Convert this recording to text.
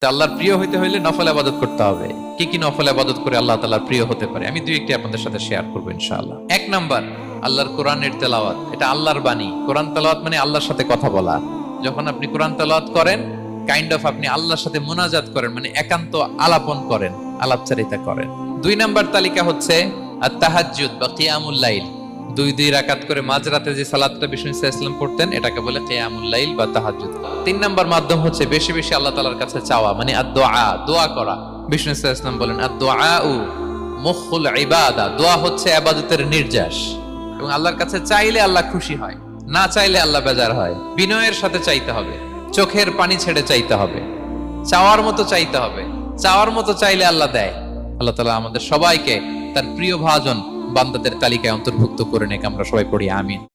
তো আল্লাহর প্রিয় হইতে হইলে নফল ইবাদত করতে হবে। কি কি নফল ইবাদত করে আল্লাহ তাআলার প্রিয় হতে পারে আমি দুই একটি আপনাদের সাথে শেয়ার করবো ইনশাআল্লাহ। এক নাম্বার, আল্লাহর কোরআনের তেলাওয়াত। এটা আল্লাহর বাণী। কোরআন তেলাওয়াত মানে আল্লাহর সাথে কথা বলা। যখন আপনি কোরআন তেলাওয়াত করেন, কাইন্ড অফ আপনি আল্লাহর সাথে মুনাজাত করেন, মানে একান্ত আলাপন করেন, আলাপচারিতা করেন। দুই নাম্বার তালিকা হচ্ছে আত-তাহাজ্জুদ বা কিয়ামুল লাইল। দুই রাকাত করে মাঝরাতে যে সালাতটা বিষ্ণু ইসা ইসলাম পড়তেন, এটাকে বলে কিয়ামুল লাইল বা তাহাজ্জুদ। তিন নাম্বার মাধ্যম হচ্ছে বেশি বেশি আল্লাহ তাআলার কাছে চাওয়া, মানে আদ-দুআ, দোয়া করা। বিষ্ণু ইসা ইসলাম বলেন আদ-দুআউ মুখুল ইবাদা, দোয়া হচ্ছে ইবাদতের নির্যাস। এবং আল্লাহর কাছে চাইলে আল্লাহ খুশি হয়, না চাইলে আল্লাহ বেজার হয়। বিনয়ের সাথে চাইতে হবে, চোখের পানি ছেড়ে চাইতে হবে, চাওয়ার মতো চাইতে হবে। চাওয়ার মতো চাইলে আল্লাহ দেয়। আল্লাহ তাআলা আমাদের সবাইকে তার প্রিয় ভাজন বান্দাদের তালিকায় অন্তর্ভুক্ত করে নেক। আমরা সবাই পড়ি আমিন।